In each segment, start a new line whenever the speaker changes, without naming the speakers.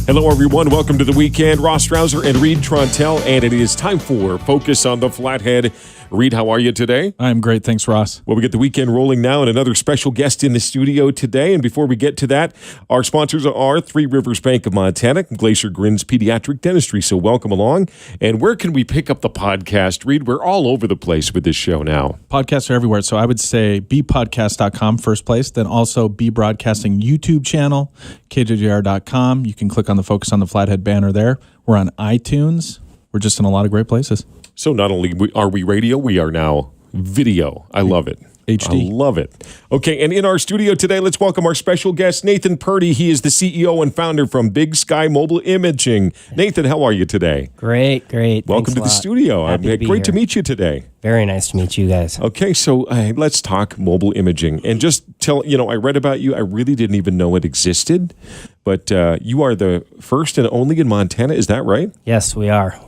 Hello, everyone. Welcome to the weekend. Ross Strauser and Reed Trontel, and it is time for Focus on the Flathead. Reed, how are you today?
I'm great. Thanks, Ross.
Well, we get the weekend rolling now, and another special guest in the studio today. And before we get to that, our sponsors are Three Rivers Bank of Montana and Glacier Grins Pediatric Dentistry. So welcome along. And where can we pick up the podcast, Reed? We're all over the place with this show now.
Podcasts are everywhere. So I would say bpodcast.com first place, then also B Broadcasting YouTube channel, KJJR.com. You can click on the Focus on the Flathead banner there. We're on iTunes. We're just in a lot of great places.
So not only are we radio, we are now video. I love it.
HD.
I love it. Okay, and in our studio today, let's welcome our special guest, Nathan Purdy. He is the CEO and founder from Big Sky Mobile Imaging. Nathan, how are you today?
Great.
Welcome to the studio. Great to meet you today.
Very nice to meet you guys.
Okay, so let's talk mobile imaging. And just tell, I read about you. I really didn't even know it existed. But you are the first and only in Montana. Is that right?
Yes, we are.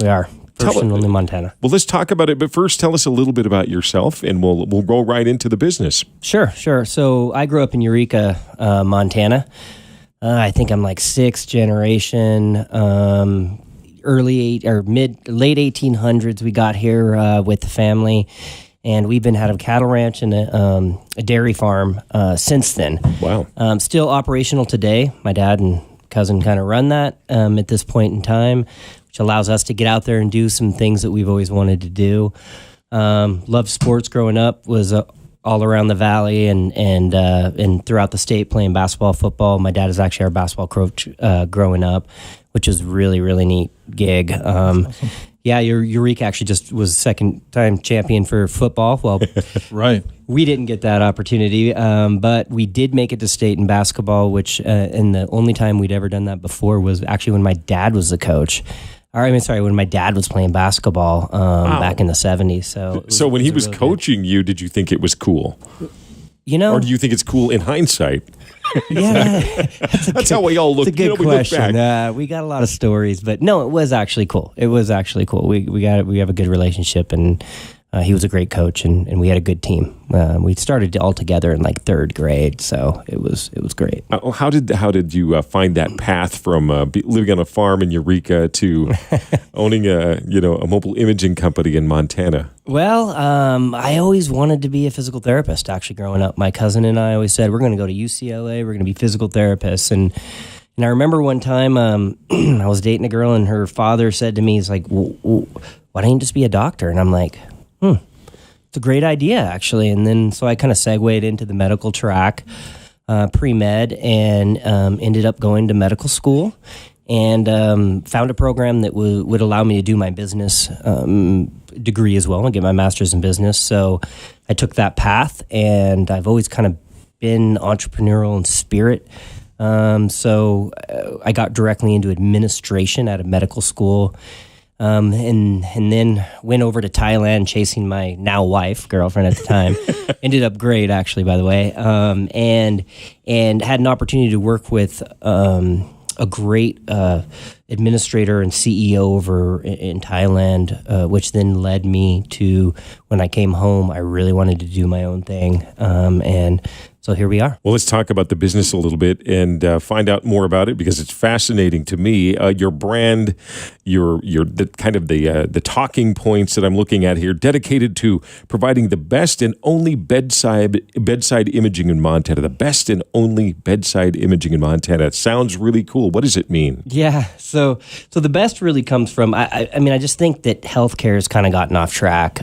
First and only Montana.
Well, let's talk about it. But first, tell us a little bit about yourself, and we'll roll right into the business.
Sure. So I grew up in Eureka, Montana. I think I'm like sixth generation. Late 1800s, we got here with the family, and we've been had a cattle ranch and a dairy farm since then.
Wow.
Still operational today. My dad and cousin kind of run that at this point in time, which allows us to get out there and do some things that we've always wanted to do. Loved sports growing up, was all around the valley and throughout the state playing basketball, football. My dad is actually our basketball coach growing up, which is really, really neat gig. Awesome. Yeah, Eureka actually just was second-time champion for football. Well,
right.
We didn't get that opportunity, but we did make it to state in basketball, which and the only time we'd ever done that before was actually when my dad was the coach. When my dad was playing basketball back in the 70s.
So when he was really coaching you, did you think it was cool? Or do you think it's cool in hindsight?
Yeah,
that's how we all look.
It's a good question. We got a lot of stories, but no, it was actually cool. We have a good relationship, and he was a great coach, and we had a good team. We started all together in like third grade, so it was great.
How did you find that path from living on a farm in Eureka to owning a mobile imaging company in Montana?
Well, I always wanted to be a physical therapist. Actually, growing up, my cousin and I always said we're going to go to UCLA. We're going to be physical therapists, and I remember one time I was dating a girl, and her father said to me, "He's like, why don't you just be a doctor?" And I'm like, it's a great idea, actually. And then so I kind of segued into the medical track, pre-med, and ended up going to medical school and found a program that would allow me to do my business degree as well and get my master's in business. So I took that path, and I've always kind of been entrepreneurial in spirit. So I got directly into administration at a medical school. And then went over to Thailand chasing my now wife, girlfriend at the time. Ended up great, actually, by the way. And had an opportunity to work with a great administrator and CEO over in Thailand, which then led me to when I came home, I really wanted to do my own thing. And so here we are.
Well, let's talk about the business a little bit and find out more about it because it's fascinating to me. Your brand, the talking points that I'm looking at here, dedicated to providing the best and only bedside imaging in Montana. The best and only bedside imaging in Montana. It sounds really cool. What does it mean?
Yeah. So the best really comes from. I just think that healthcare has kind of gotten off track.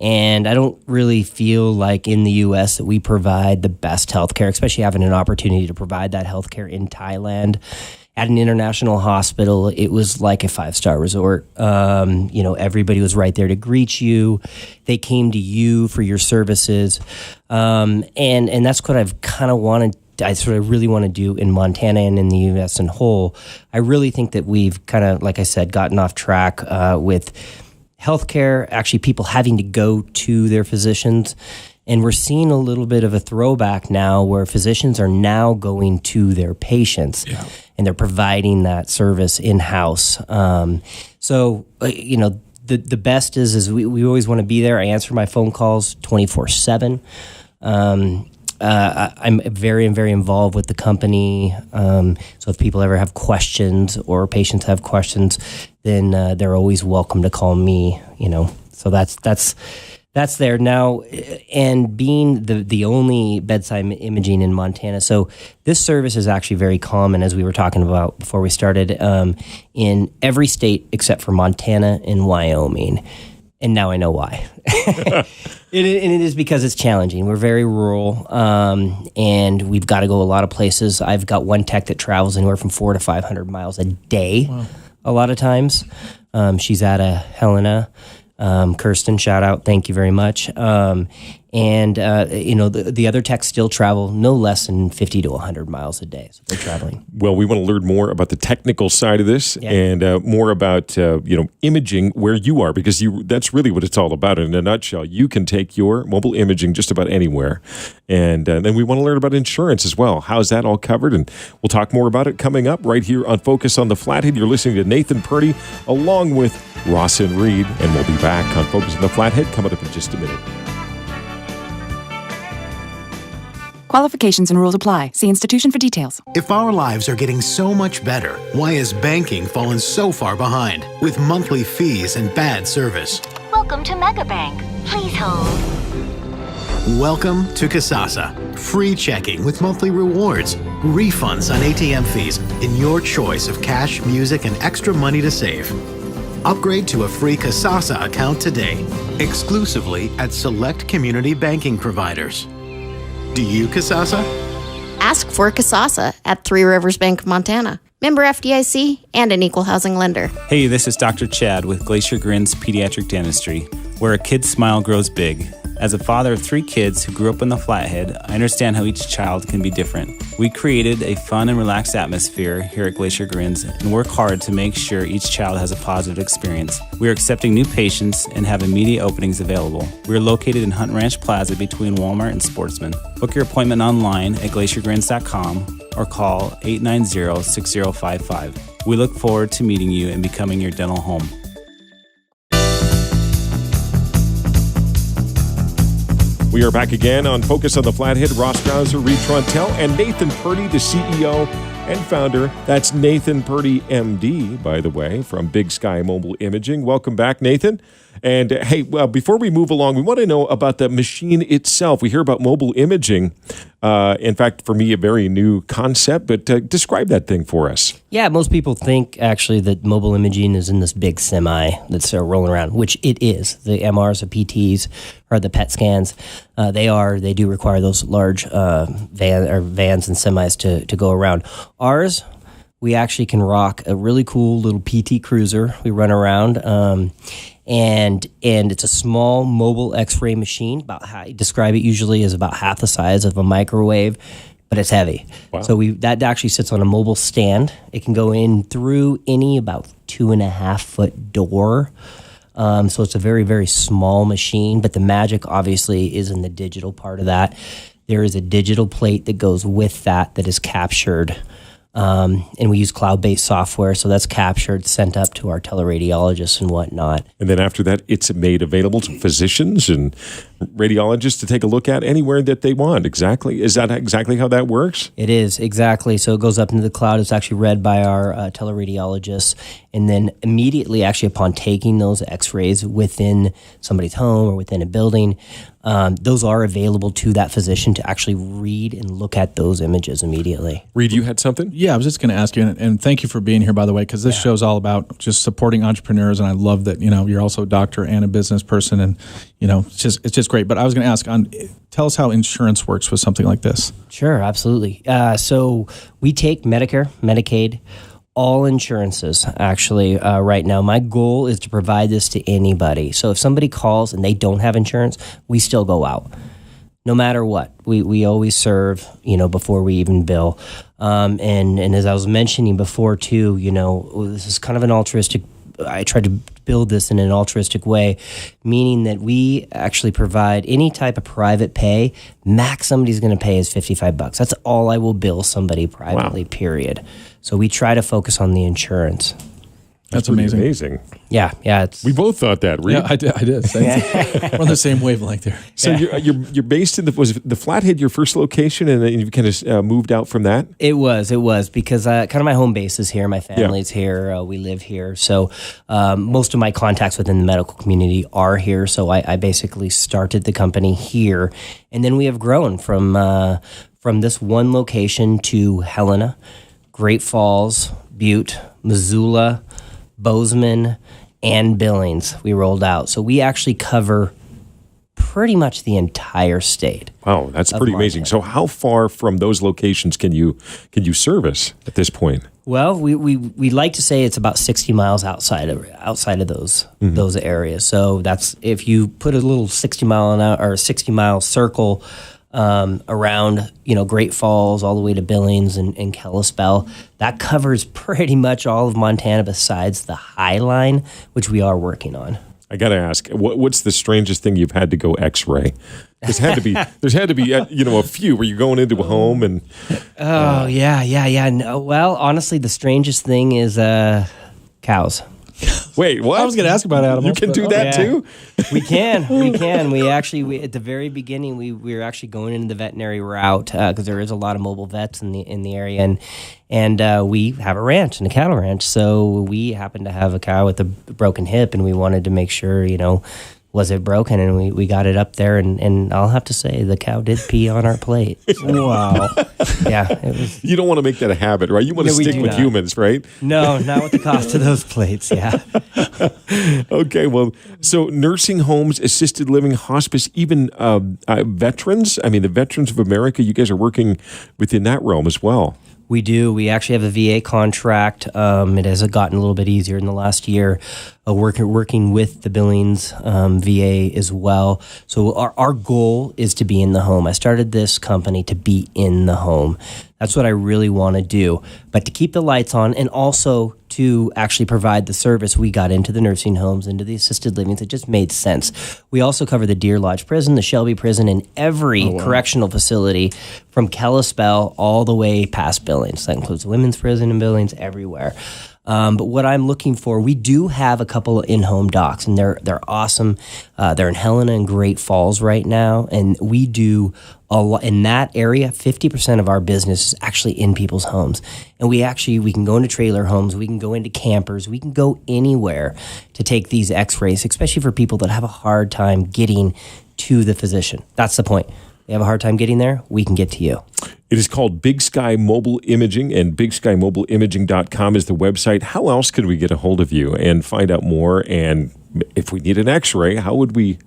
And I don't really feel like in the U.S. that we provide the best healthcare, especially having an opportunity to provide that healthcare in Thailand at an international hospital. It was like a 5-star resort. Everybody was right there to greet you. They came to you for your services. And that's what I've kind of wanted. I sort of really want to do in Montana and in the U.S. in whole. I really think that we've kind of, like I said, gotten off track with healthcare, actually people having to go to their physicians. And we're seeing a little bit of a throwback now where physicians are now going to their patients and they're providing that service in-house. The best is we always want to be there. I answer my phone calls 24/7. I'm very, very involved with the company. So if people ever have questions or patients have questions, then they're always welcome to call me. So that's there now. And being the only bedside imaging in Montana, so this service is actually very common, as we were talking about before we started, in every state except for Montana and Wyoming. And now I know why. It is because it's challenging. We're very rural, and we've got to go a lot of places. I've got one tech that travels anywhere from 400 to 500 miles a day. Wow. A lot of times. She's out of Helena. Kirsten, shout out. Thank you very much. The other techs still travel no less than 50 to 100 miles a day. So they're traveling.
Well, we want to learn more about the technical side of this and more about, imaging where you are, because that's really what it's all about. In a nutshell, you can take your mobile imaging just about anywhere. And then we want to learn about insurance as well. How's that all covered? And we'll talk more about it coming up right here on Focus on the Flathead. You're listening to Nathan Purdy along with Ross and Reed, and we'll be back on Focus on the Flathead coming up in just a minute.
Qualifications and rules apply. See institution for details.
If our lives are getting so much better, why is banking fallen so far behind with monthly fees and bad service?
Welcome to Megabank. Please hold.
Welcome to Kasasa. Free checking with monthly rewards, refunds on ATM fees, and your choice of cash, music, and extra money to save. Upgrade to a free Kasasa account today, exclusively at select community banking providers. Do you, Kasasa?
Ask for Kasasa at Three Rivers Bank, Montana. Member FDIC and an equal housing lender.
Hey, this is Dr. Chad with Glacier Grins Pediatric Dentistry, where a kid's smile grows big. As a father of 3 kids who grew up in the Flathead, I understand how each child can be different. We created a fun and relaxed atmosphere here at Glacier Grins and work hard to make sure each child has a positive experience. We are accepting new patients and have immediate openings available. We are located in Hunt Ranch Plaza between Walmart and Sportsman. Book your appointment online at glaciergrins.com or call 890-6055. We look forward to meeting you and becoming your dental home.
We are back again on Focus on the Flathead. Ross Strauser, Reed Trontel, and Nathan Purdy, the CEO and founder. That's Nathan Purdy, MD, by the way, from Big Sky Mobile Imaging. Welcome back, Nathan. And hey, well, before we move along, we want to know about the machine itself. We hear about mobile imaging. In fact, for me, a very new concept, but describe that thing for us.
Yeah, most people think actually that mobile imaging is in this big semi that's rolling around, which it is. The MRs, the PTs, or the PET scans, they do require those large vans and semis to go around. Ours, we actually can rock a really cool little PT cruiser. We run around, and it's a small mobile X-ray machine. About how I describe it usually is about half the size of a microwave, but it's heavy. Wow. So that actually sits on a mobile stand. It can go in through any about 2.5 foot door. So it's a very, very small machine, but the magic obviously is in the digital part of that. There is a digital plate that goes with that is captured. And we use cloud-based software, so that's captured, sent up to our teleradiologists and whatnot.
And then after that, it's made available to physicians and radiologists to take a look at anywhere that they want. Exactly. Is that exactly how that works?
It is, exactly. So it goes up into the cloud. It's actually read by our teleradiologists. And then immediately, actually, upon taking those x-rays within somebody's home or within a building, those are available to that physician to actually read and look at those images immediately.
Reed, you had something?
Yeah, I was just going to ask you, and thank you for being here, by the way, because this show's all about just supporting entrepreneurs, and I love that, you're also a doctor and a business person, and, it's just great. But I was going to ask, tell us how insurance works with something like this.
Sure, absolutely. So we take Medicare, Medicaid, all insurances, actually, right now. My goal is to provide this to anybody. So if somebody calls and they don't have insurance, we still go out. No matter what, we always serve, before we even bill. And as I was mentioning before, too, this is kind of an altruistic. I tried to build this in an altruistic way, meaning that we actually provide any type of private pay. Max somebody's going to pay is $55. That's all I will bill somebody privately, period. So we try to focus on the insurance.
That's
pretty
amazing.
Yeah, it's
We both thought that, Reed.
Yeah, I did. We're on the same wavelength there.
So you're based in was the Flathead your first location, and then you kind of moved out from that?
It was because kind of my home base is here. My family's here. We live here. So most of my contacts within the medical community are here. So I basically started the company here. And then we have grown from this one location to Helena, Great Falls, Butte, Missoula, Bozeman, and Billings. We rolled out. So we actually cover pretty much the entire state.
Wow, that's pretty amazing. So how far from those locations can you service at this point?
Well, we like to say it's about 60 miles outside of those areas. So that's if you put a little 60-mile circle around Great Falls all the way to Billings and Kalispell. That covers pretty much all of Montana besides the High Line, which we are working on.
I got to ask, what's the strangest thing you've had to go X-ray? There's had to be a few where you're going into a home and.
Oh yeah. No, well, honestly, the strangest thing is cows.
Wait, what?
I was going to ask about animals.
You can do that too?
We can. We actually at the very beginning we were actually going into the veterinary route because there is a lot of mobile vets in the area, and we have a ranch and a cattle ranch. So we happened to have a cow with a broken hip, and we wanted to make sure was it broken, and we got it up there, and I'll have to say the cow did pee on our plate. So,
Wow.
Yeah, it was.
You don't want to make that a habit, right? You want to stick with humans, right?
No, not with the cost of those plates. Yeah.
Okay, well, so nursing homes, assisted living, hospice, even veterans. I mean, the Veterans of America. You guys are working within that realm as well.
We do. We actually have a VA contract. It has gotten a little bit easier in the last year, working with the Billings VA as well. So our goal is to be in the home. I started this company to be in the home. That's what I really want to do. But to keep the lights on and also to actually provide the service, we got into the nursing homes, into the assisted living. It just made sense. We also cover the Deer Lodge Prison, the Shelby Prison, and every correctional facility from Kalispell all the way past Billings. That includes the women's prison in Billings, everywhere. But what I'm looking for, we do have a couple of in-home docs, and they're awesome. They're in Helena and Great Falls right now, and we do a lot in that area. 50% of our business is actually in people's homes, and we can go into trailer homes, we can go into campers, we can go anywhere to take these X-rays, especially for people that have a hard time getting to the physician. That's the point. They have a hard time getting there, we can get to you.
It is called Big Sky Mobile Imaging, and BigSkyMobileImaging.com is the website. How else could we get a hold of you and find out more? And if we need an X-ray, how would we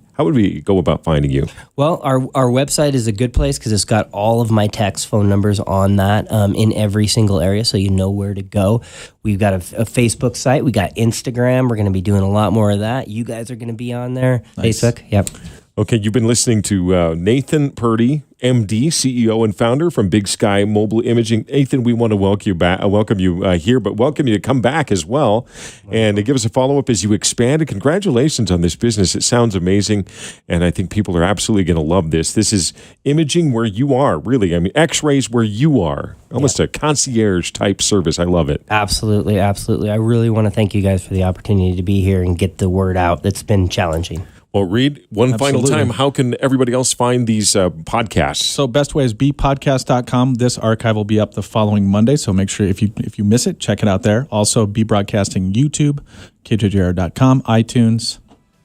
go about finding you?
Well, our website is a good place because it's got all of my text phone numbers on that in every single area, so you know where to go. We've got a Facebook site. We got Instagram. We're going to be doing a lot more of that. You guys are going to be on there. Nice. Facebook. Yep.
Okay, you've been listening to Nathan Purdy, MD, CEO and founder from Big Sky Mobile Imaging. Nathan, we want to welcome you here, but welcome you to come back as well and to give us a follow-up as you expand. And congratulations on this business. It sounds amazing, and I think people are absolutely going to love this. This is imaging where you are, really. I mean, X-rays where you are. Almost a concierge-type service. I love it.
Absolutely, absolutely. I really want to thank you guys for the opportunity to be here and get the word out. It's been challenging.
Well, Reed, one final time, how can everybody else find these podcasts?
So best way is bpodcast.com. This archive will be up the following Monday, so make sure if you miss it, check it out there. Also, B Broadcasting YouTube, kjjr.com, iTunes,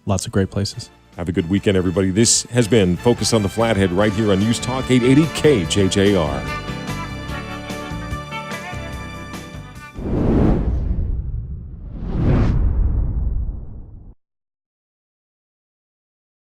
lots of great places.
Have a good weekend, everybody. This has been Focus on the Flathead right here on News Talk 880 KJJR.